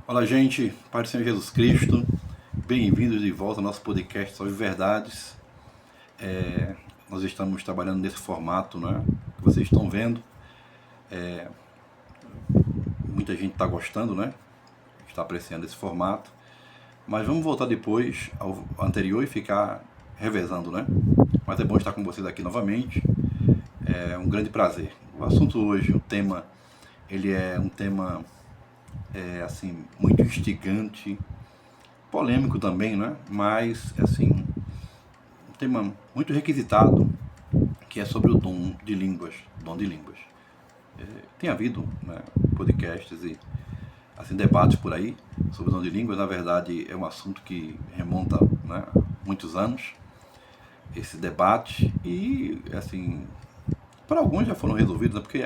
Olá, gente, Pai do Senhor Jesus Cristo, bem-vindos de volta ao nosso podcast sobre verdades. Nós estamos trabalhando nesse formato, né, que vocês estão vendo. Muita gente está gostando, né, está apreciando esse formato, mas vamos voltar depois ao anterior e ficar revezando, né? Mas é bom estar com vocês aqui novamente, é um grande prazer. O assunto hoje, o tema, ele é um tema, assim, muito instigante, polêmico também, né? Mas, assim, um tema muito requisitado, que é sobre o dom de línguas. Dom de línguas. Tem havido, né, podcasts e assim, debates por aí sobre o dom de línguas. Na verdade, é um assunto que remonta, né, a muitos anos, esse debate. E, assim, para alguns já foram resolvidos, né, porque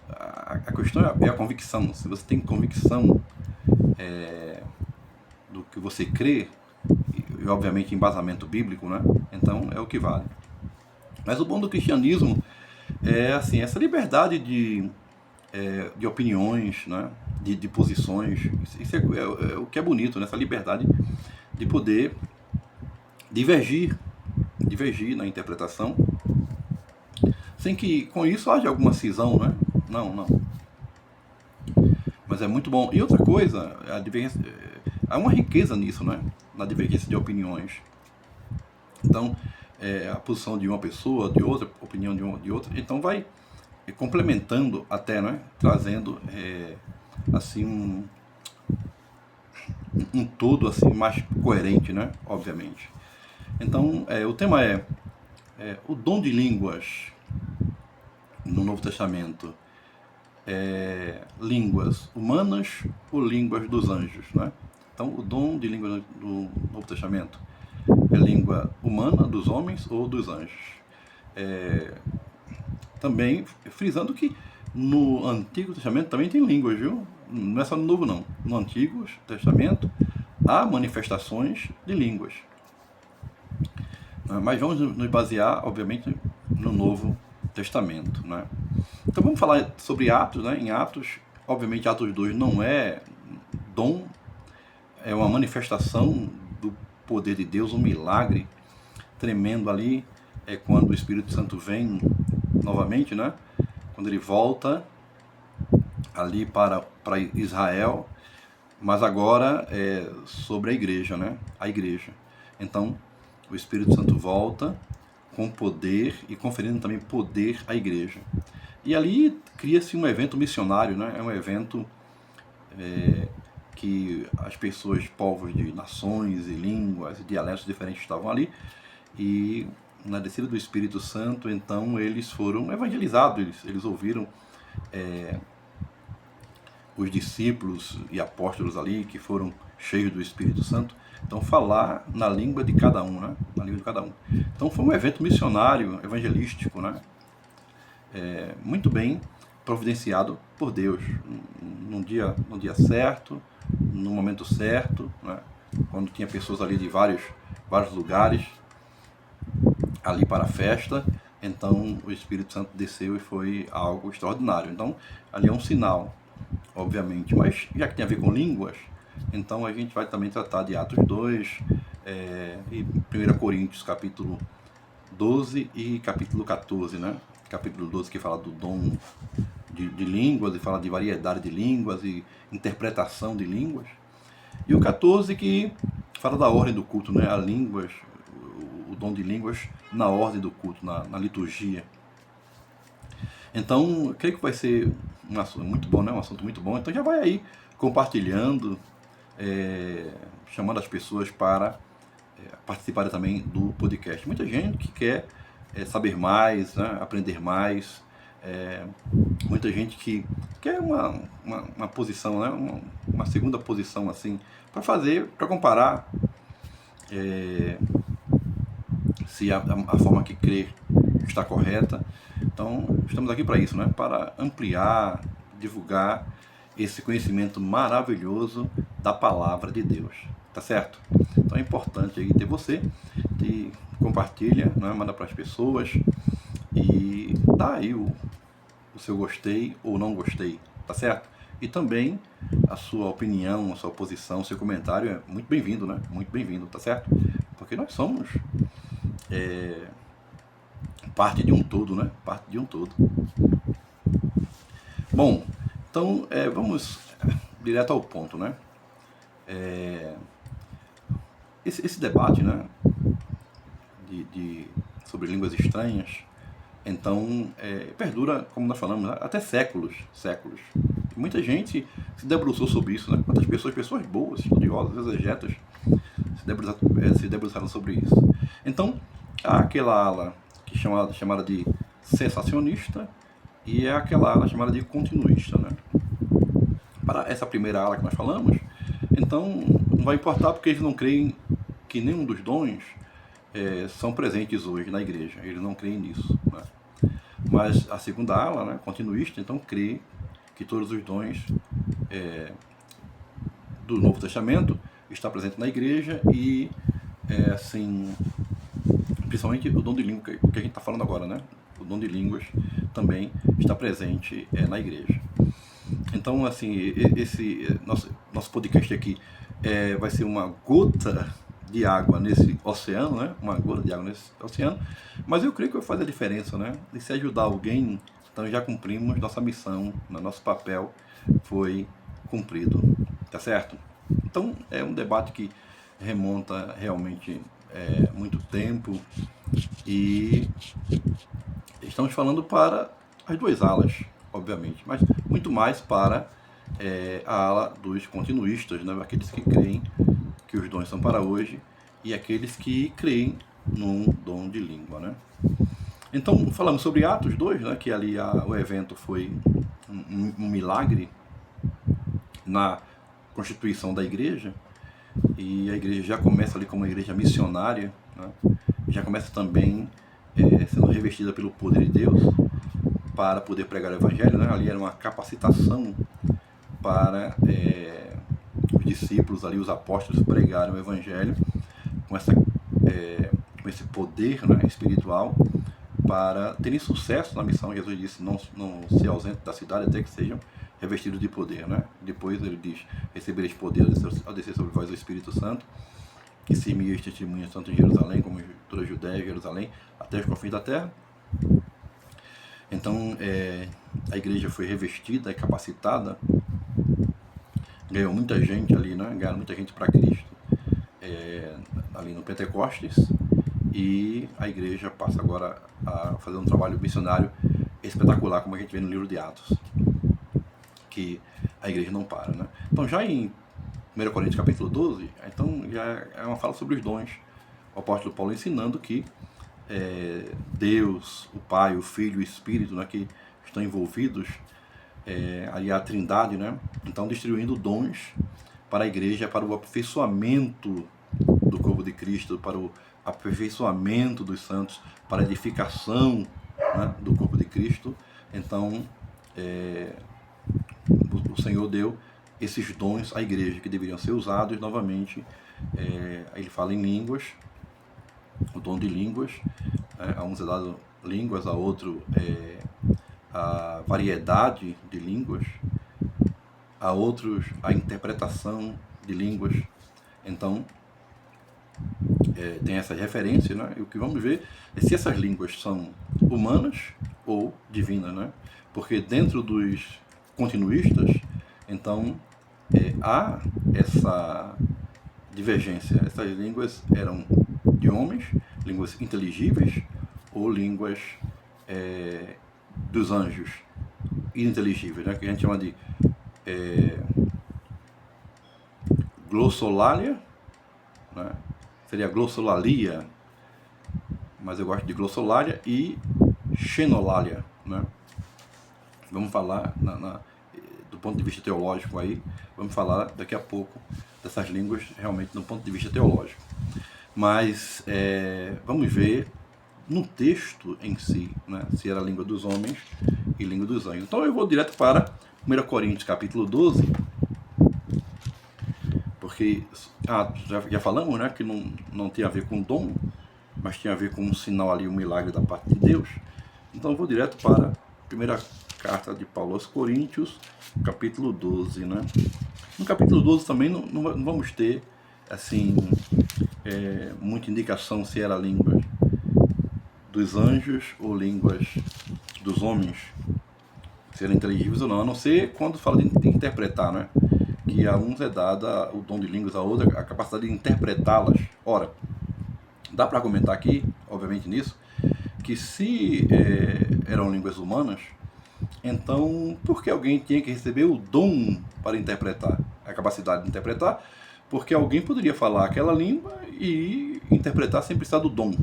a questão é a convicção. Se você tem convicção do que você crê, e obviamente embasamento bíblico, né, então é o que vale. Mas o bom do cristianismo é assim, essa liberdade de opiniões, né? de posições. Isso é o que é bonito, né? Essa liberdade de poder divergir, divergir na interpretação, sem que com isso haja alguma cisão, né? Não, não. Mas é muito bom. E outra coisa, a divergência, há uma riqueza nisso, né? Na divergência de opiniões. Então, a posição de uma pessoa, de outra, a opinião de outra, então vai complementando até, né? Trazendo assim um todo assim mais coerente, né? Obviamente. Então, o tema é o dom de línguas no Novo Testamento. Línguas humanas ou línguas dos anjos, né? Então, o dom de língua no Novo Testamento é língua humana dos homens ou dos anjos. Também frisando que no Antigo Testamento também tem línguas, viu? Não é só no Novo, não. No Antigo Testamento há manifestações de línguas. Mas vamos nos basear, obviamente, no Novo Testamento, né? Então vamos falar sobre Atos, né? Em Atos, obviamente, Atos 2 não é dom, é uma manifestação do poder de Deus, um milagre tremendo ali. É quando o Espírito Santo vem novamente, né? Quando ele volta ali para Israel, mas agora é sobre a igreja, né? A igreja. Então, o Espírito Santo volta com poder e conferindo também poder à igreja. E ali cria-se um evento missionário, né? É um evento que as pessoas, povos de nações e línguas e dialetos diferentes estavam ali. E na descida do Espírito Santo, então, eles foram evangelizados, eles ouviram os discípulos e apóstolos ali, que foram cheios do Espírito Santo, então falar na língua de cada um, né? Na língua de cada um. Então foi um evento missionário, evangelístico, né? Muito bem providenciado por Deus, no dia certo, no momento certo, né? Quando tinha pessoas ali de vários lugares ali para a festa, então o Espírito Santo desceu e foi algo extraordinário. Então ali é um sinal, obviamente, mas já que tem a ver com línguas, então a gente vai também tratar de Atos 2 e 1 Coríntios capítulo 12 e capítulo 14, né? Capítulo 12 que fala do dom de línguas e fala de variedade de línguas e interpretação de línguas. E o 14 que fala da ordem do culto, né? As línguas, o dom de línguas na ordem do culto, na liturgia. Então, eu creio que vai ser um assunto muito bom, né? Um assunto muito bom. Então já vai aí compartilhando, chamando as pessoas para participarem também do podcast. Muita gente que quer saber mais, né? Aprender mais. Muita gente que quer uma posição, né? Uma segunda posição assim, para fazer, para comparar se a forma que crê está correta. Então, estamos aqui para isso, né? Para ampliar, divulgar esse conhecimento maravilhoso da palavra de Deus, tá certo? Então é importante aí ter você, compartilha, né? Manda para as pessoas e dá aí o seu gostei ou não gostei, tá certo? E também a sua opinião, a sua posição, o seu comentário é muito bem-vindo, né? Muito bem-vindo, tá certo? Porque nós somos parte de um todo, né? Parte de um todo. Bom, então vamos direto ao ponto, né? Esse debate, né? Sobre línguas estranhas, então perdura, como nós falamos, até séculos. E muita gente se debruçou sobre isso, né? Quantas pessoas boas, estudiosas, exegetas, se debruçaram sobre isso. Então, há aquela ala que chamada de sensacionista e é aquela ala chamada de continuista, né? Para essa primeira ala que nós falamos, então não vai importar porque eles não creem que nenhum dos dons são presentes hoje na igreja, eles não creem nisso, né? Mas a segunda ala, né, continuista, então crê que todos os dons do Novo Testamento estão presentes na igreja e, assim, principalmente o dom de língua, que a gente está falando agora, né? O dom de línguas também está presente na igreja. Então, assim, esse nosso podcast aqui vai ser uma gota de água nesse oceano, né? Uma gota de água nesse oceano, mas eu creio que vai fazer a diferença, né? E se ajudar alguém, então já cumprimos nossa missão, nosso papel foi cumprido, tá certo? Então é um debate que remonta realmente muito tempo e estamos falando para as duas alas, obviamente, mas muito mais para a ala dos continuistas, né? Aqueles que creem que os dons são para hoje e aqueles que creem num dom de língua, né? Então, falamos sobre Atos 2, né? Que ali o evento foi um milagre na constituição da igreja, e a igreja já começa ali como uma igreja missionária, né? Já começa também sendo revestida pelo poder de Deus para poder pregar o evangelho, né? Ali era uma capacitação para os discípulos ali, os apóstolos, pregarem o evangelho com esse poder, né, espiritual, para terem sucesso na missão. Jesus disse, não se ausente da cidade até que sejam revestidos de poder, né? Depois ele diz, recebereis poder ao descer sobre vós o Espírito Santo, que se me testemunha tanto em Jerusalém como em toda a Judéia, Jerusalém, até os confins da terra. Então, a igreja foi revestida e capacitada, ganhou muita gente ali, né? Ganharam muita gente para Cristo ali no Pentecostes, e a igreja passa agora a fazer um trabalho missionário espetacular, como a gente vê no livro de Atos, que a igreja não para, né? Então, já em 1 Coríntios capítulo 12, então já é uma fala sobre os dons, o apóstolo Paulo ensinando que Deus, o Pai, o Filho e o Espírito, né, que estão envolvidos, ali a Trindade, né? Então, distribuindo dons para a igreja, para o aperfeiçoamento do corpo de Cristo, para o aperfeiçoamento dos santos, para a edificação, né, do corpo de Cristo. Então, o Senhor deu esses dons à igreja que deveriam ser usados novamente. Ele fala em línguas, o dom de línguas, a uns é dado línguas, a outro a variedade de línguas, a outros a interpretação de línguas. Então, tem essa referência, né? E o que vamos ver é se essas línguas são humanas ou divinas, né? Porque dentro dos continuistas, então, há essa divergência. Essas línguas eram de homens, línguas inteligíveis, ou línguas dos anjos, ininteligíveis, né? Que a gente chama de glossolalia, né? Seria glossolalia, mas eu gosto de glossolalia, e xenolalia, né? Vamos falar do ponto de vista teológico aí, vamos falar daqui a pouco dessas línguas realmente do ponto de vista teológico. Mas vamos ver no texto em si, né, se era a língua dos homens e língua dos anjos. Então eu vou direto para 1 Coríntios capítulo 12, porque já falamos, né, que não tem a ver com dom, mas tem a ver com um sinal ali, um milagre da parte de Deus. Então eu vou direto para Carta de Paulo aos Coríntios, capítulo 12, né? No capítulo 12 também não vamos ter, assim, muita indicação se era línguas dos anjos ou línguas dos homens, se eram inteligíveis ou não, a não ser quando fala de interpretar, né? Que a uns é dada o dom de línguas, a outra a capacidade de interpretá-las. Ora, dá para argumentar aqui, obviamente nisso, que se eram línguas humanas, então por que alguém tinha que receber o dom para interpretar? A capacidade de interpretar, porque alguém poderia falar aquela língua e interpretar sem precisar do dom.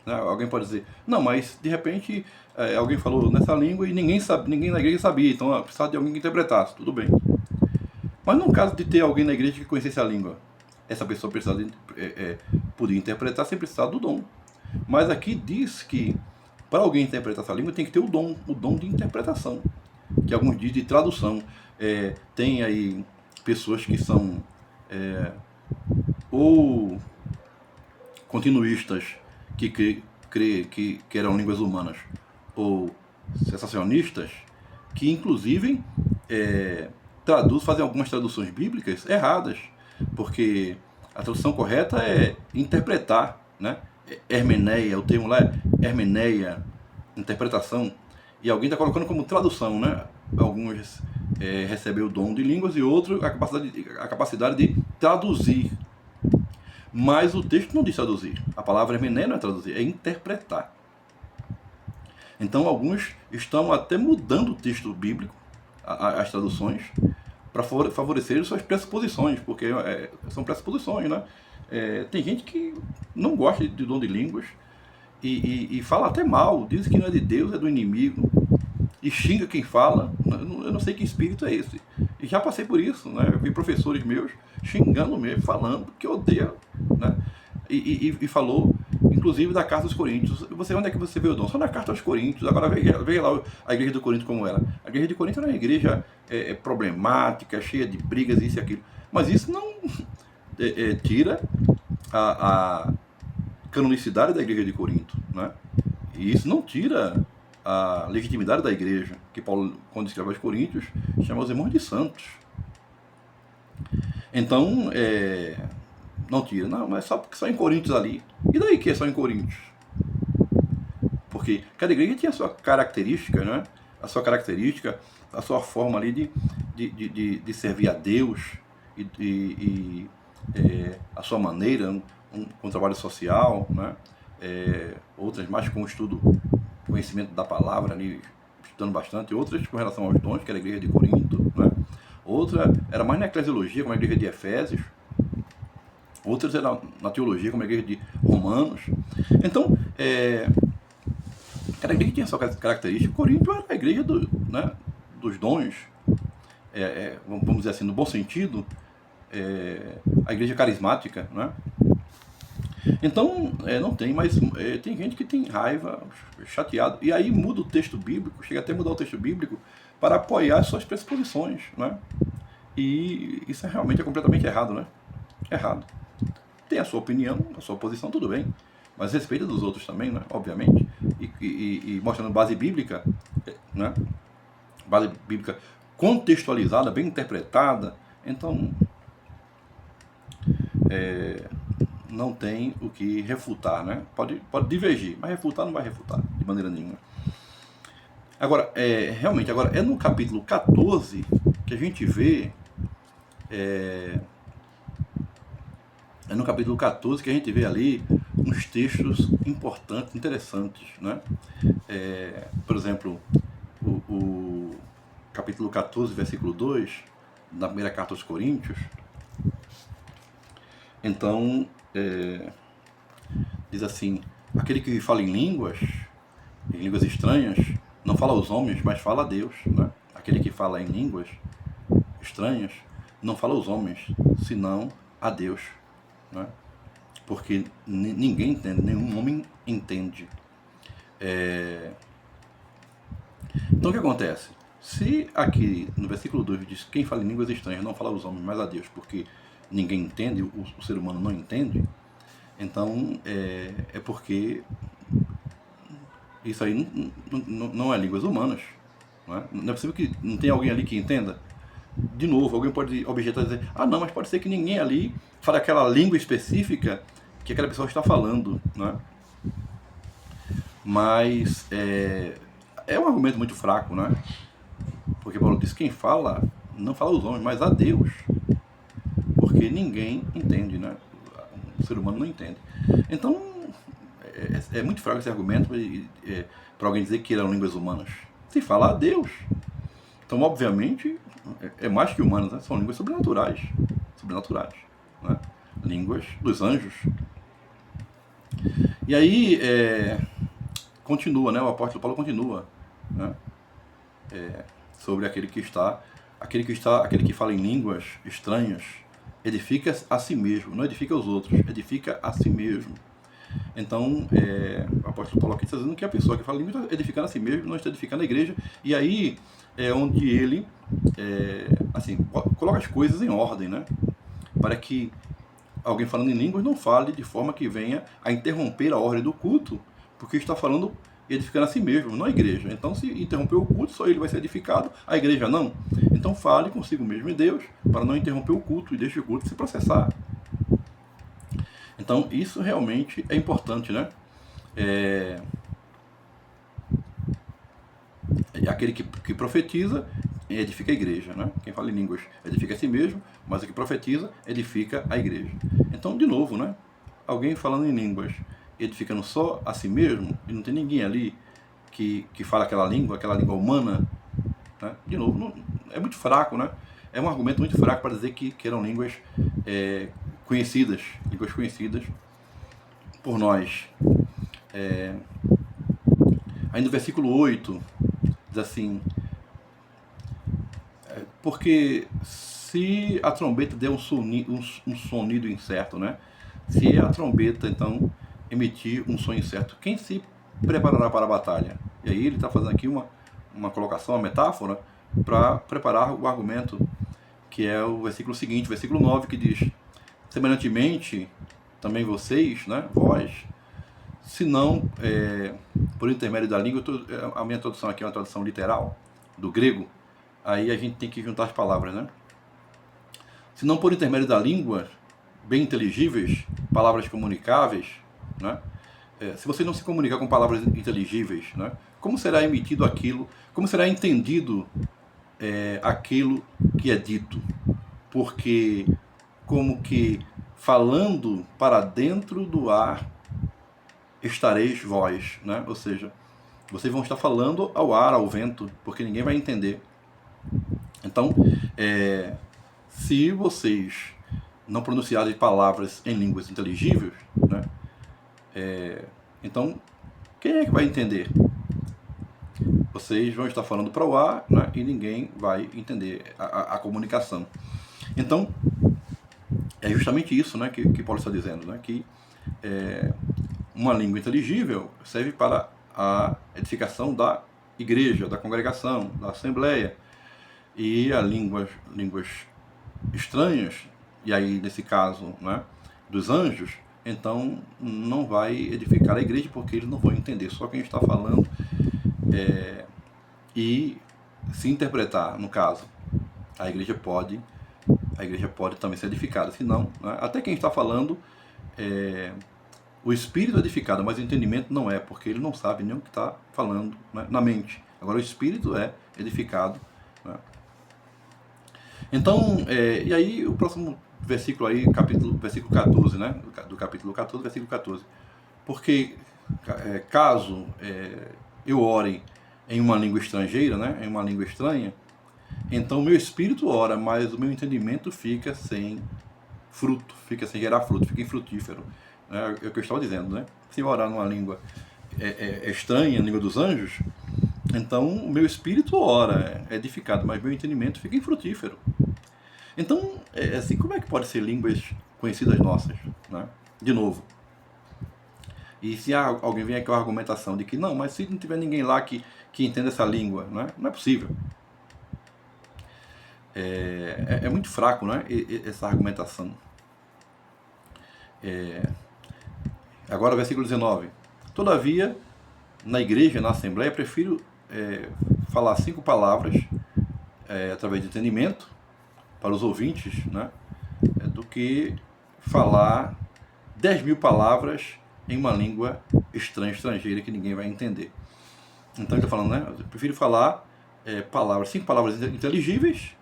Alguém pode dizer, não, mas de repente alguém falou nessa língua e ninguém na igreja sabia, então precisava de alguém que interpretasse, tudo bem. Mas no caso de ter alguém na igreja que conhecesse a língua, essa pessoa podia interpretar sem precisar do dom. Mas aqui diz que para alguém interpretar essa língua tem que ter o dom de interpretação, que alguns dizem de tradução. Tem aí pessoas que são ou continuistas que eram línguas humanas, ou sensacionistas que inclusive fazem algumas traduções bíblicas erradas, porque a tradução correta é interpretar, né? Hermeneia, o termo lá é hermeneia, interpretação, e alguém está colocando como tradução, né? Alguns recebem o dom de línguas e outros a capacidade de traduzir. Mas o texto não diz traduzir. A palavra hermeneia não é traduzir, é interpretar. Então alguns estão até mudando o texto bíblico, as traduções, para favorecer suas pressuposições, porque são pressuposições, né? Tem gente que não gosta de dom de línguas e fala até mal, diz que não é de Deus, é do inimigo, e xinga quem fala. Eu não sei que espírito é esse. E já passei por isso, né? Eu vi professores meus xingando mesmo, falando que odeia, né? E falou, inclusive, da carta aos Coríntios. Onde é que você vê o dom? Só na carta aos Coríntios. Agora veja lá a igreja do Corinto como era. A igreja de Corinto era uma igreja problemática, cheia de brigas, isso e aquilo. Mas isso não tira a canonicidade da igreja de Corinto, né? E isso não tira a legitimidade da igreja, que Paulo, quando escreve aos Coríntios, chama os irmãos de santos. Então, não tira, não, mas só porque são em Coríntios ali. E daí que é só em Coríntios? Porque cada igreja tinha a sua característica, né? A sua característica, a sua forma ali de servir a Deus e a sua maneira, com trabalho social, né? Outras mais com estudo, conhecimento da palavra ali, estudando bastante, outras com relação aos dons, que era a igreja de Corinto, né? Outra era mais na eclesiologia, como a igreja de Efésios, outras eram na teologia, como a igreja de Romanos. Então, cada igreja tinha a sua característica. Corinto era a igreja dos dons, vamos dizer assim, no bom sentido, a igreja carismática, né? Então, não tem, mas tem gente que tem raiva, chateado, e aí muda o texto bíblico, chega até a mudar o texto bíblico para apoiar as suas pressuposições, né? E isso realmente é completamente errado, né? Errado. Tem a sua opinião, a sua posição, tudo bem, mas respeita dos outros também, né? Obviamente, e mostrando base bíblica, né? Base bíblica contextualizada, bem interpretada, então não tem o que refutar, né? Pode divergir, mas refutar não vai refutar de maneira nenhuma. Agora, realmente, é no capítulo 14 que a gente vê, é no capítulo 14 que a gente vê ali uns textos importantes, interessantes, né? Por exemplo, o capítulo 14, versículo 2, da primeira carta aos Coríntios. Então, diz assim: aquele que fala em línguas estranhas, não fala aos homens, mas fala a Deus, né? Aquele que fala em línguas estranhas, não fala aos homens, senão a Deus, né? Porque ninguém entende, nenhum homem entende. Então o que acontece? Se aqui no versículo 2 diz: quem fala em línguas estranhas não fala aos homens, mas a Deus, porque ninguém entende, o ser humano não entende, então é porque Isso aí não é línguas humanas. Não é? Não é possível que não tenha alguém ali que entenda. De novo, alguém pode objetar e dizer, ah não, mas pode ser que ninguém ali fale aquela língua específica que aquela pessoa está falando. Não é? Mas é um argumento muito fraco, né? Porque Paulo diz, quem fala, não fala aos homens, mas a Deus. Porque ninguém entende, né? O ser humano não entende. Então, é muito fraco esse argumento para alguém dizer que eram línguas humanas. Se fala a Deus. Então, obviamente, é mais que humanas, né? São línguas sobrenaturais. Sobrenaturais. Né? Línguas dos anjos. E aí, continua, né? O apóstolo Paulo continua, né? Sobre aquele que fala em línguas estranhas, edifica a si mesmo, não edifica os outros, edifica a si mesmo. Então, o apóstolo Paulo aqui está dizendo que a pessoa que fala língua está edificando a si mesmo, não está edificando a igreja, e aí é onde ele assim, coloca as coisas em ordem, né? Para que alguém falando em línguas não fale de forma que venha a interromper a ordem do culto, porque está falando edificando a si mesmo, não a igreja. Então, se interromper o culto, só ele vai ser edificado, a igreja não. Então, fale consigo mesmo em Deus, para não interromper o culto e deixe o culto se processar. Então, isso realmente é importante, né? Aquele que profetiza edifica a igreja, né? Quem fala em línguas edifica a si mesmo, mas o que profetiza edifica a igreja. Então, de novo, né? Alguém falando em línguas edificando só a si mesmo, e não tem ninguém ali que fala aquela língua humana, né? De novo, não, é muito fraco, né? É um argumento muito fraco para dizer que eram línguas conhecidas por nós. Aí no versículo 8, diz assim, porque se a trombeta der um sonido incerto, né? Se a trombeta, então, emitir um som incerto, quem se preparará para a batalha? E aí ele está fazendo aqui uma colocação, uma metáfora, para preparar o argumento, que é o versículo seguinte, versículo 9, que diz, semelhantemente, também vocês, né, vós, se não por intermédio da língua, a minha tradução aqui é uma tradução literal, do grego, aí a gente tem que juntar as palavras, né? Se não por intermédio da língua, bem inteligíveis, palavras comunicáveis, né? Se você não se comunicar com palavras inteligíveis, né? Como será emitido aquilo, como será entendido aquilo que é dito? Porque como que falando para dentro do ar estareis vós, né? Ou seja, vocês vão estar falando ao ar, ao vento, porque ninguém vai entender. Então, se vocês não pronunciarem palavras em línguas inteligíveis, né? Então, quem é que vai entender? Vocês vão estar falando para o ar, né? E ninguém vai entender a comunicação. Então, é justamente isso, né, que Paulo está dizendo, né? Que uma língua inteligível serve para a edificação da igreja, da congregação, da assembleia. E as línguas estranhas, e aí nesse caso, né, dos anjos, então não vai edificar a igreja, porque eles não vão entender só quem está falando, e se interpretar, no caso, a igreja pode também ser edificada, senão, né, até quem está falando, o espírito é edificado, mas o entendimento não é, porque ele não sabe nem o que está falando, né, na mente. Agora o espírito é edificado, né? Então, e aí o próximo versículo aí, versículo 14, né? Do capítulo 14, versículo 14. Porque caso eu ore em uma língua estrangeira, né? Em uma língua estranha, então o meu espírito ora, mas o meu entendimento fica sem fruto, fica sem gerar fruto, fica infrutífero. É o que eu estava dizendo, né? Se eu orar numa língua estranha, a língua dos anjos, então o meu espírito ora, é edificado, mas meu entendimento fica infrutífero. Então, assim, como é que pode ser línguas conhecidas nossas, né? De novo. E se alguém vem aqui com a argumentação de que não, mas se não tiver ninguém lá que entenda essa língua, né? Não é possível. É muito fraco, né? Essa argumentação. Agora, versículo 19. Todavia, na igreja, na assembleia, prefiro falar 5 palavras através de entendimento para os ouvintes, né, do que falar 10.000 palavras em uma língua estrangeira que ninguém vai entender. Então ele está falando, né, eu prefiro falar 5 palavras inteligíveis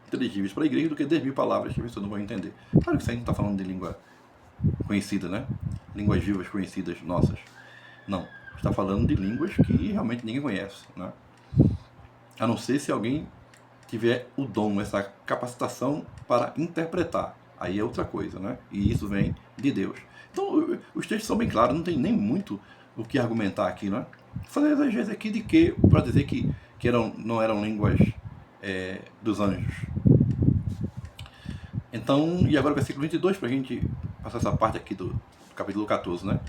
para a igreja do que 10.000 palavras que a pessoa não vai entender. Claro que isso aí não está falando de língua conhecida, né? Línguas vivas conhecidas nossas. Não. Está falando de línguas que realmente ninguém conhece, né? A não ser se alguém tiver o dom, essa capacitação para interpretar. Aí é outra coisa, né? E isso vem de Deus. Então, os textos são bem claros, não tem nem muito o que argumentar aqui, né? Fazer exegese aqui de que, para dizer que não eram línguas dos anjos. Então, e agora o versículo 22, para a gente passar essa parte aqui do capítulo 14, né?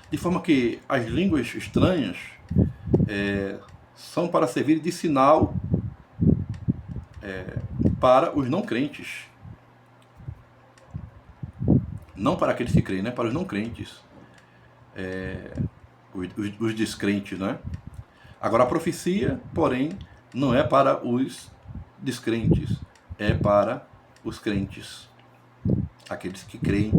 De forma que as línguas estranhas são para servir de sinal para os não crentes. Não para aqueles que creem, né? Para os não crentes. Os descrentes, né? Agora, a profecia, porém, não é para os descrentes, é para os crentes, aqueles que creem.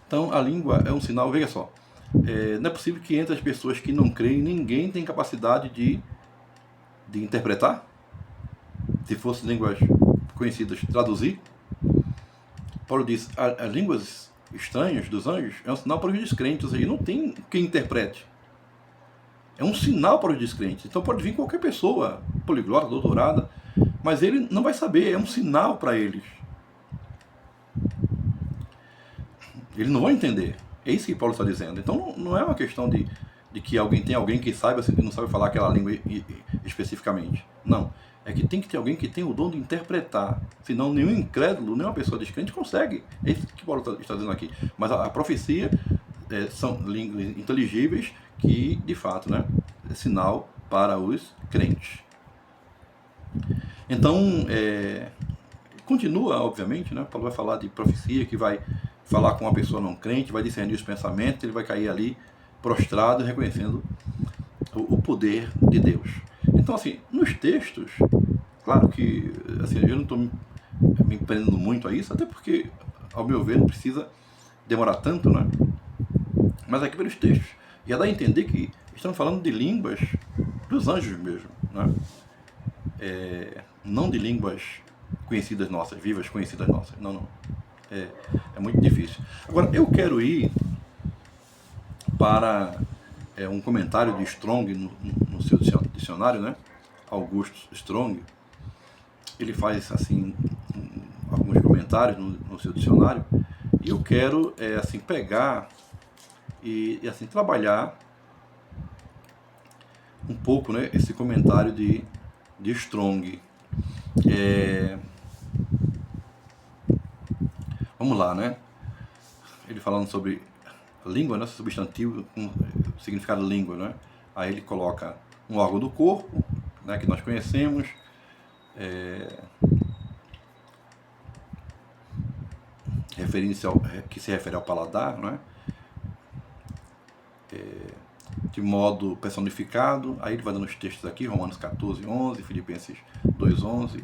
Então, a língua é um sinal, veja só, não é possível que entre as pessoas que não creem, ninguém tem capacidade de interpretar? Se fossem línguas conhecidas, traduzir? Paulo diz, as línguas estranhas dos anjos é um sinal para os descrentes, ou seja, não tem quem interprete. É um sinal para os descrentes. Então pode vir qualquer pessoa, poliglota, doutorada, mas ele não vai saber, é um sinal para eles. Eles não vão entender. É isso que Paulo está dizendo. Então não é uma questão de que tem alguém que saiba e não sabe falar aquela língua especificamente. Não. É que tem que ter alguém que tem o dom de interpretar. Senão nenhum incrédulo, nenhuma pessoa descrente consegue. É isso que Paulo está dizendo aqui. Mas a profecia são línguas inteligíveis que, de fato, né, é sinal para os crentes. Então, continua, obviamente, né? Paulo vai falar de profecia, que vai falar com uma pessoa não crente, vai discernir os pensamentos, ele vai cair ali prostrado, reconhecendo o poder de Deus. Então, assim, nos textos, claro que assim, eu não estou me prendendo muito a isso, até porque, ao meu ver, não precisa demorar tanto, né? Mas aqui pelos textos. E é dar a entender que estamos falando de línguas dos anjos mesmo, né? Não de línguas conhecidas nossas, vivas conhecidas nossas. Não. É muito difícil. Agora, eu quero ir para um comentário de Strong no seu dicionário, né? Augusto Strong. Ele faz assim alguns comentários no seu dicionário, e eu quero assim pegar e assim trabalhar um pouco, né, esse comentário de Strong. Vamos lá, né? Ele falando sobre língua, né, substantivo com significado de língua, né? Aí ele coloca um órgão do corpo, né, que nós conhecemos, que se refere ao paladar, né? De modo personificado. Aí ele vai dando os textos aqui, Romanos 14:11, Filipenses 2:11.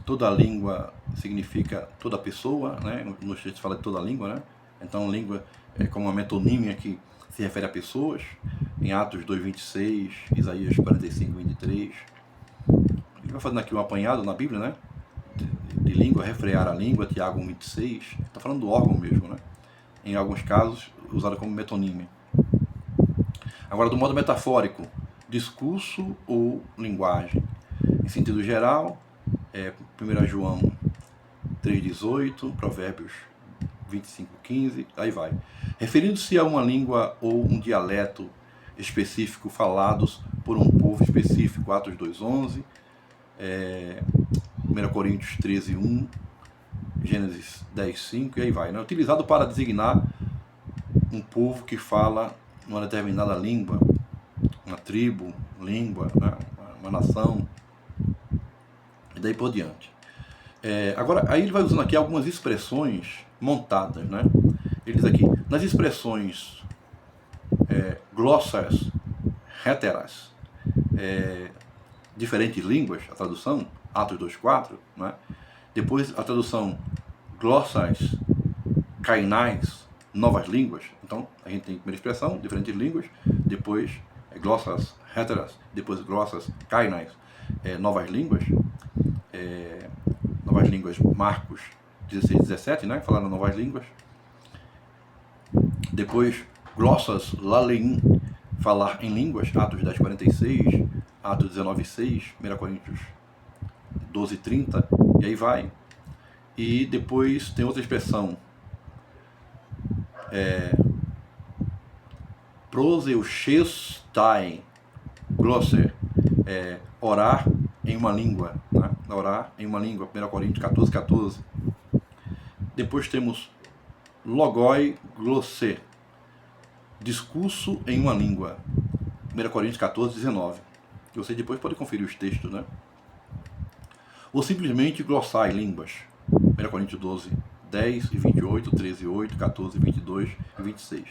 Toda língua significa toda pessoa, né? Nos textos fala de toda língua, né? Então língua é como uma metonímia que se refere a pessoas. Em Atos 2:26, Isaías 45:23. Ele vai fazendo aqui um apanhado na Bíblia, né? De língua, refrear a língua, Tiago 1:26. Está falando do órgão mesmo, né? Em alguns casos, usado como metonímia. Agora, do modo metafórico, discurso ou linguagem. Em sentido geral, 1 João 3:18, Provérbios 25:15, aí vai. Referindo-se a uma língua ou um dialeto específico falados por um povo específico, Atos 2:11, 1 Coríntios 13:1, Gênesis 10:5, e aí vai, né? Utilizado para designar um povo que fala uma determinada língua, uma tribo, língua, né? Uma nação, e daí por diante. Agora, aí ele vai usando aqui algumas expressões montadas, né? Ele diz aqui, nas expressões glossas, heteras, diferentes línguas, a tradução, Atos 2:4, né? Depois a tradução glossas, kainais, novas línguas. Então a gente tem a primeira expressão, diferentes línguas, depois glossas heteras, depois glossas kainais, novas línguas, Marcos 16:17, né? Falando novas línguas. Depois glossas lalein, falar em línguas, Atos 10:46, Atos 19:6, 1 Coríntios 12:30, e aí vai. E depois tem outra expressão, proseuchestai, glosser, orar em uma língua, né? Orar em uma língua, 1 Coríntios 14:14. Depois temos logoi glosser, discurso em uma língua, 1 Coríntios 14:19. Você depois pode conferir os textos, né? Ou simplesmente glossar línguas, 1 Coríntios 12:10 e 28, 13:8, 14, 22 e 26.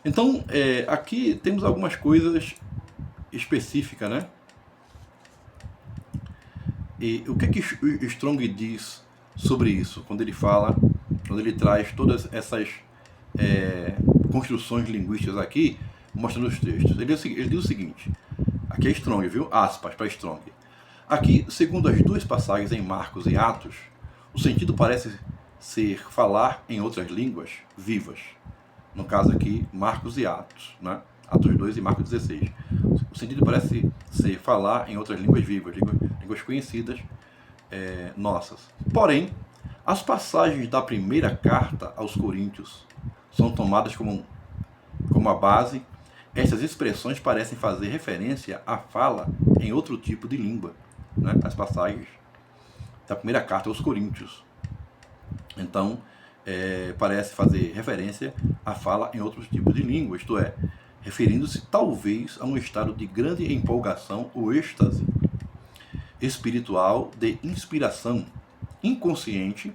Então, aqui temos algumas coisas específicas, né? E o que Strong diz sobre isso, quando ele traz todas essas construções linguísticas aqui, mostrando os textos. Ele diz o seguinte, aqui é Strong, viu? Aspas para Strong. Aqui, segundo as duas passagens em Marcos e Atos, o sentido parece ser falar em outras línguas vivas. No caso aqui, Marcos e Atos, né? Atos 2 e Marcos 16. O sentido parece ser falar em outras línguas vivas, línguas conhecidas nossas. Porém, as passagens da primeira carta aos Coríntios são tomadas como a base. Essas expressões parecem fazer referência à fala em outro tipo de língua, né? As passagens da primeira carta aos Coríntios. Então, parece fazer referência à fala em outros tipos de língua, isto é, referindo-se talvez a um estado de grande empolgação ou êxtase espiritual de inspiração inconsciente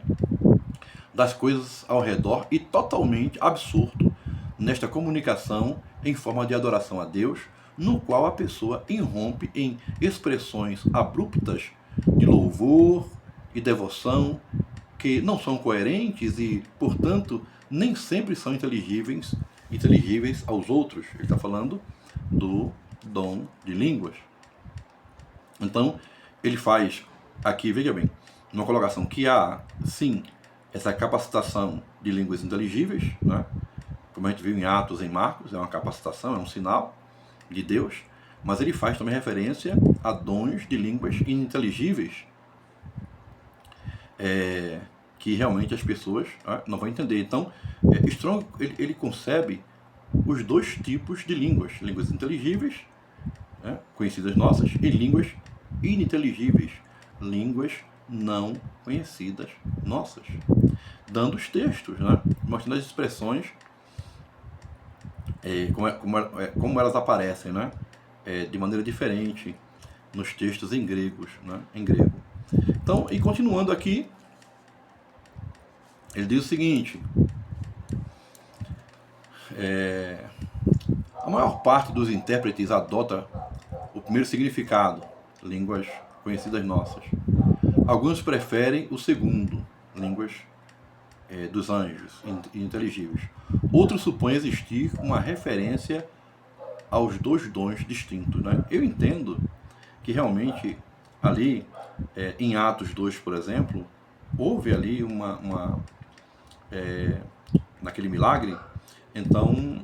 das coisas ao redor e totalmente absorto nesta comunicação em forma de adoração a Deus, no qual a pessoa irrompe em expressões abruptas de louvor e devoção que não são coerentes e, portanto, nem sempre são inteligíveis aos outros. Ele está falando do dom de línguas. Então, ele faz aqui, veja bem, uma colocação que há, sim, essa capacitação de línguas inteligíveis, né? Como a gente viu em Atos, em Marcos, é uma capacitação, é um sinal de Deus, mas ele faz também referência a dons de línguas ininteligíveis, que realmente as pessoas não vão entender. Então, Strong ele concebe os dois tipos de línguas inteligíveis, né, conhecidas nossas, e línguas ininteligíveis, línguas não conhecidas nossas, dando os textos, né, mostrando as expressões, como elas aparecem, né, de maneira diferente nos textos em grego. Então, e continuando aqui, ele diz o seguinte, a maior parte dos intérpretes adota o primeiro significado, línguas conhecidas nossas. Alguns preferem o segundo, línguas dos anjos, inteligíveis. Outros supõem existir uma referência aos dois dons distintos, né? Eu entendo que realmente ali, em Atos 2, por exemplo, houve ali naquele milagre, então,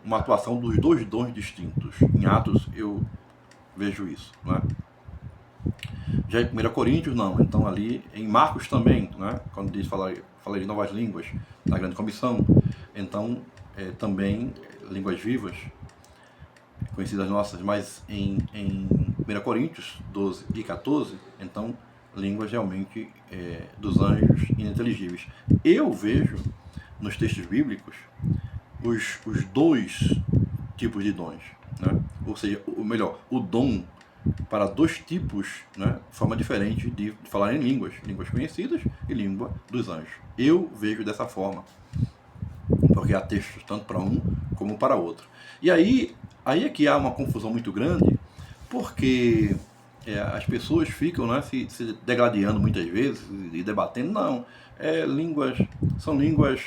uma atuação dos dois dons distintos. Em Atos eu vejo isso, né? Já em 1 Coríntios não, então ali em Marcos também, né? Quando diz falar de novas línguas na grande comissão, então também línguas vivas conhecidas nossas, mas em 1 Coríntios 12 e 14, então línguas realmente dos anjos ininteligíveis. Eu vejo nos textos bíblicos os dois tipos de dons, né? Ou seja, o dom para dois tipos, né, de forma diferente de falar em línguas conhecidas e língua dos anjos. Eu vejo dessa forma. porque há textos tanto para um como para outro. E aí é que há uma confusão muito grande, porque as pessoas ficam, né, se degladiando muitas vezes e debatendo, não, são línguas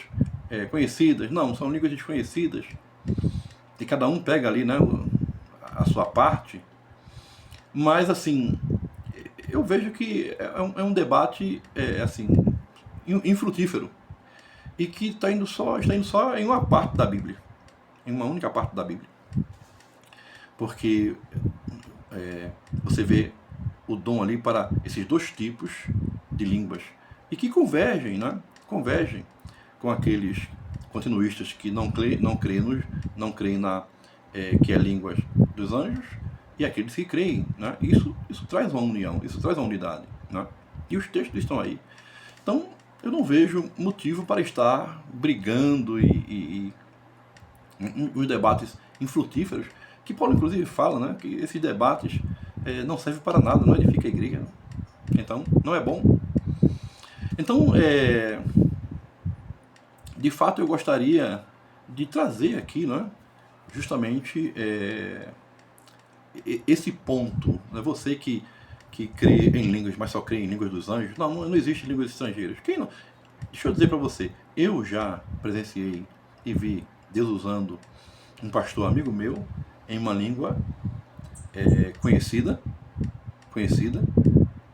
conhecidas, não, são línguas desconhecidas, e cada um pega ali, né, a sua parte, mas assim, eu vejo que é um debate assim, infrutífero, e que está indo só em uma parte da Bíblia, em uma única parte da Bíblia, porque você vê o dom ali para esses dois tipos de línguas e que convergem, né? Convergem com aqueles continuistas que não creem que é línguas dos anjos e aqueles que creem, né? Isso traz uma união, isso traz uma unidade, né? E os textos estão aí. Então, eu não vejo motivo para estar brigando e os debates infrutíferos, que Paulo inclusive fala, né, que esses debates não servem para nada, não edifica a igreja. Então, não é bom. Então, de fato, eu gostaria de trazer aqui, né, justamente esse ponto. Né, você que crê em línguas, mas só crê em línguas dos anjos. Não existe línguas estrangeiras. Quem não? Deixa eu dizer para você, eu já presenciei e vi Deus usando um pastor amigo meu em uma língua conhecida,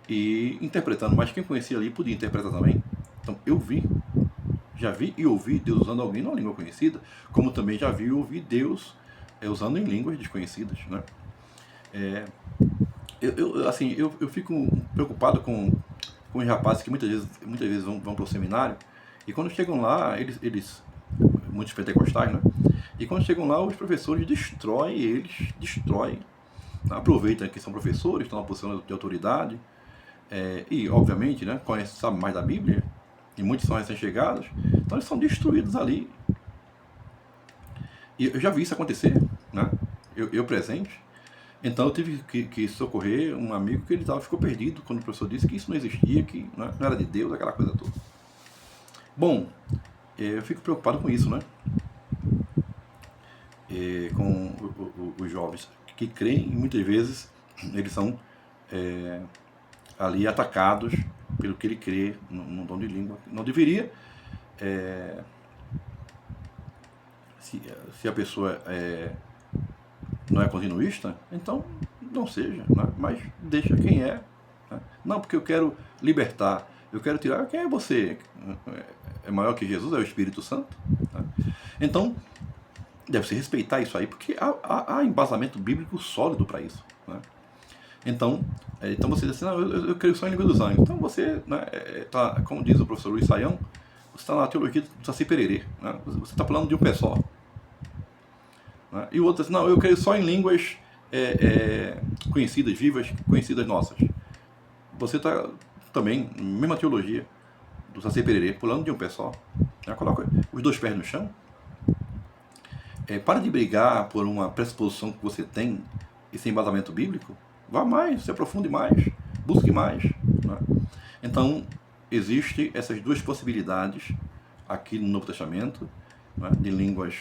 e interpretando, mas quem conhecia ali podia interpretar também. Então já vi e ouvi Deus usando alguém numa língua conhecida, como também já vi e ouvi Deus usando em línguas desconhecidas, né? Eu fico preocupado com os rapazes que muitas vezes vão para o seminário, e quando chegam lá, eles muitos pentecostais, né? E quando chegam lá, os professores destroem, aproveitam que são professores, estão na posição de autoridade, e obviamente, né, sabem mais da Bíblia, e muitos são recém-chegados, então eles são destruídos ali. E eu já vi isso acontecer, né? Eu presente. Então eu tive que socorrer um amigo que ficou perdido quando o professor disse que isso não existia, que não era de Deus, aquela coisa toda. Bom, eu fico preocupado com isso, né? Com os jovens que creem, e muitas vezes eles são ali atacados pelo que ele crê no dom de língua. Não deveria. Se a pessoa não é continuista, então não seja, né? Mas deixa quem é. Né? Não, porque eu quero libertar, eu quero tirar. Quem é você? É maior que Jesus? É o Espírito Santo? Né? Então, deve-se respeitar isso aí, porque há embasamento bíblico sólido para isso. Né? Então você diz assim, não, eu creio só em língua dos anjos. Então você, né, como diz o professor Luiz Saião, você está na teologia do Saci Pererê. Né? Você está falando de um pé só. Né? E o outro diz, não, eu creio só em línguas conhecidas, vivas, conhecidas nossas. Você está também, mesma teologia do Saci Pererê, pulando de um pé só. Né? Coloca os dois pés no chão. Para de brigar por uma pressuposição que você tem e sem embasamento bíblico. Vá mais, se aprofunde mais, busque mais. Né? Então, existem essas duas possibilidades aqui no Novo Testamento, né, de línguas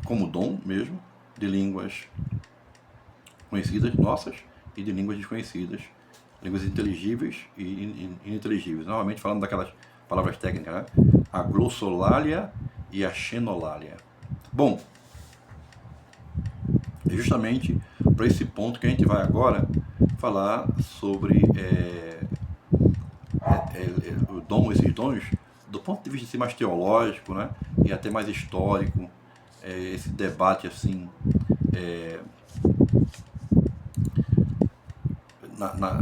como dom mesmo, de línguas conhecidas nossas e de línguas desconhecidas, línguas inteligíveis e ininteligíveis. Normalmente falando daquelas palavras técnicas, né? A glossolalia e a xenolalia. Bom, é justamente para esse ponto que a gente vai agora falar sobre esses dons, do ponto de vista assim, mais teológico, né, e até mais histórico, esse debate assim,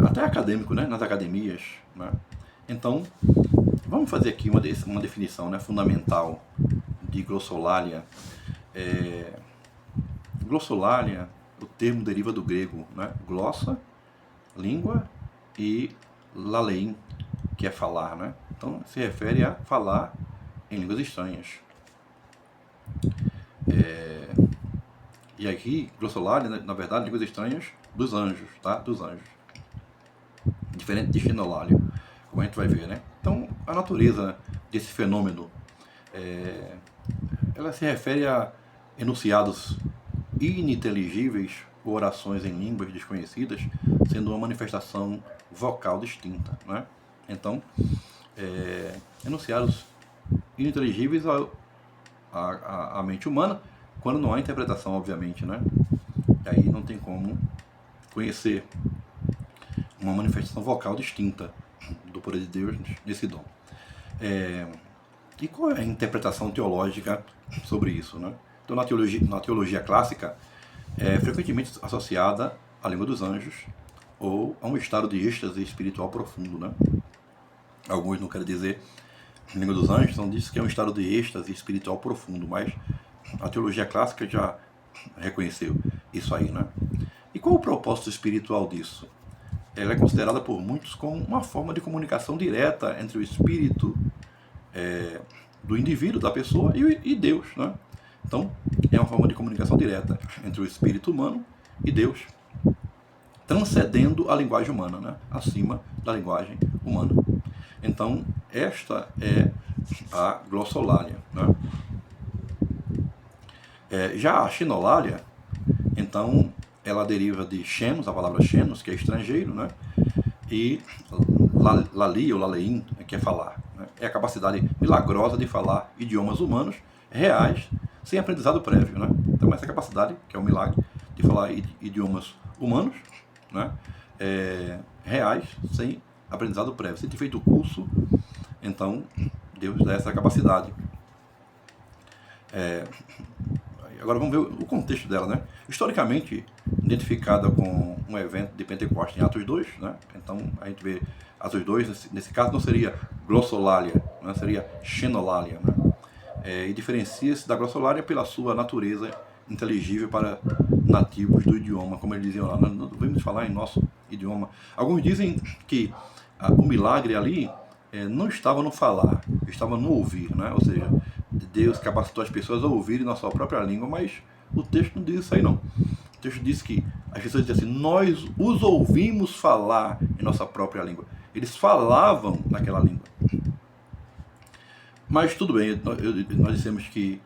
até acadêmico, né, nas academias. Né. Então, vamos fazer aqui uma definição, né, fundamental de glossolalia. Glossolalia, o termo deriva do grego, né? Glossa, língua, e lalein, que é falar, né? Então se refere a falar em línguas estranhas. E aqui, glossolalia, na verdade, línguas estranhas dos anjos, tá? Dos anjos. Diferente de xenolalia, como a gente vai ver, né? Então, a natureza desse fenômeno ela se refere a enunciados ininteligíveis ou orações em línguas desconhecidas, sendo uma manifestação vocal distinta, né? Então, enunciados ininteligíveis à mente humana, quando não há interpretação, obviamente, né? Aí não tem como conhecer uma manifestação vocal distinta do poder de Deus nesse dom. E qual é a interpretação teológica sobre isso, né? Então, na teologia clássica, é frequentemente associada à língua dos anjos ou a um estado de êxtase espiritual profundo, né? Alguns não querem dizer língua dos anjos, então diz que é um estado de êxtase espiritual profundo, mas a teologia clássica já reconheceu isso aí, né? E qual o propósito espiritual disso? Ela é considerada por muitos como uma forma de comunicação direta entre o espírito do indivíduo, da pessoa, e Deus, né? Então, é uma forma de comunicação direta entre o espírito humano e Deus, transcendendo a linguagem humana, né? Acima da linguagem humana. Então, esta é a glossolalia, né? Já a xenolalia, então, ela deriva de xenos, a palavra xenos, que é estrangeiro, né? E lali ou lalein, que é falar, né? É a capacidade milagrosa de falar idiomas humanos reais, sem aprendizado prévio, né? Então, essa capacidade, que é o milagre, de falar idiomas humanos, né? Reais, sem aprendizado prévio, sem ter feito o curso. Então, Deus dá essa capacidade. Agora vamos ver o contexto dela, né? Historicamente, identificada com um evento de Pentecostes em Atos 2, né? Então, a gente vê Atos 2, nesse caso não seria glossolalia, né? Seria xenolalia, né? E diferencia-se da glossolalia pela sua natureza inteligível para nativos do idioma, como eles diziam lá, não devemos falar em nosso idioma. Alguns dizem que o milagre ali não estava no falar, estava no ouvir, né? Ou seja, Deus capacitou as pessoas a ouvirem na sua própria língua, mas o texto não diz isso aí não. O texto diz que as pessoas dizem assim, nós os ouvimos falar em nossa própria língua. Eles falavam naquela língua. Mas tudo bem, nós dissemos que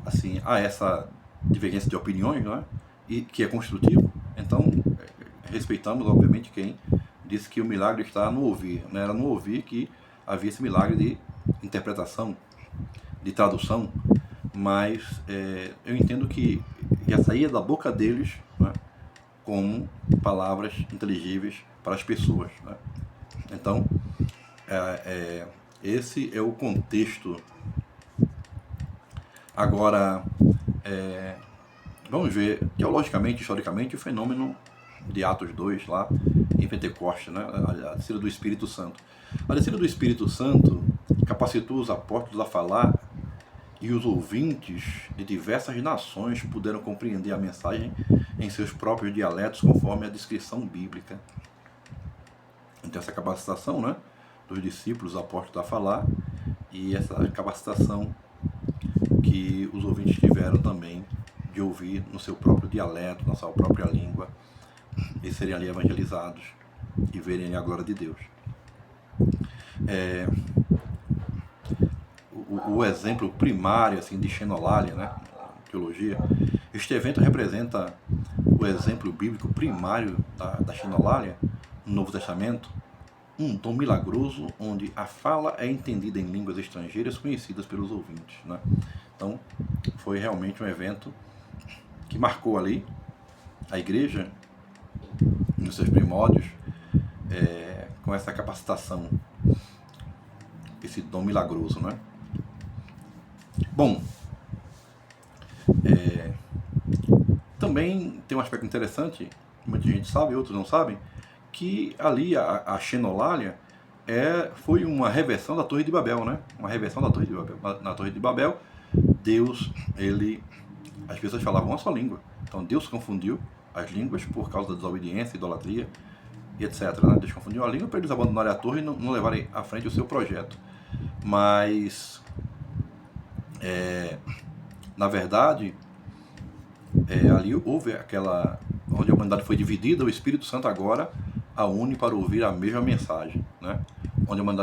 assim, há essa divergência de opiniões, não é? E que é construtivo. Então, respeitamos, obviamente, quem disse que o milagre está no ouvir. Né? Era no ouvir que havia esse milagre de interpretação, de tradução, mas eu entendo que já saía da boca deles, né, como palavras inteligíveis para as pessoas. Né? Então, esse é o contexto. Agora, vamos ver teologicamente, historicamente, o fenômeno de Atos 2 lá em Pentecostes, né? A descida do Espírito Santo. A descida do Espírito Santo capacitou os apóstolos a falar e os ouvintes de diversas nações puderam compreender a mensagem em seus próprios dialetos conforme a descrição bíblica. Então essa capacitação, né, dos discípulos, apóstolos a falar, e essa capacitação que os ouvintes tiveram também de ouvir no seu próprio dialeto, na sua própria língua, e serem ali evangelizados e verem a glória de Deus. O exemplo primário assim, de xenolalia, né, teologia, este evento representa o exemplo bíblico primário da xenolalia no Novo Testamento, um dom milagroso onde a fala é entendida em línguas estrangeiras conhecidas pelos ouvintes. Né? Então, foi realmente um evento que marcou ali a igreja nos seus primórdios, com essa capacitação, esse dom milagroso, né? Bom, também tem um aspecto interessante, muita gente sabe, outros não sabem, que ali a xenolalia foi uma reversão da Torre de Babel, né? Uma reversão da Torre de Babel. Na Torre de Babel, Deus, as pessoas falavam uma só língua. Então Deus confundiu as línguas por causa da desobediência, idolatria e etc. Né? Deus confundiu a língua para eles abandonarem a torre e não levarem à frente o seu projeto. Mas, na verdade, ali houve onde a humanidade foi dividida, o Espírito Santo agora a une para ouvir a mesma mensagem, né? Onde a humanidade